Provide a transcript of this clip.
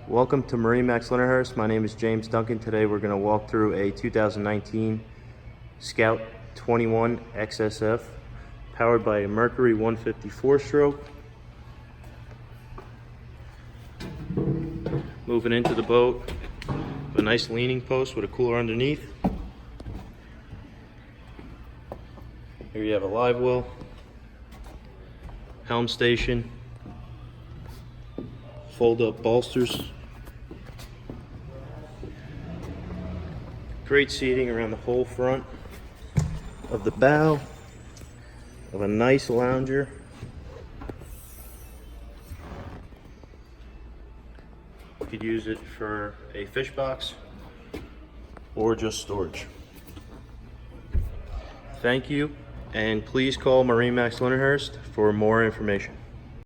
Welcome to MarineMax Long Island. My name is James Duncan. Today we're going to walk through a 2019 Scout 21 XSF powered by a Mercury 154 stroke. Moving into the boat, a nice leaning post with a cooler underneath. Here you have a live well, helm station, fold up bolsters, great seating around the whole front of the bow of a nice lounger. You could use it for a fish box or just storage. Thank you, and please call MarineMax Long Island for more information.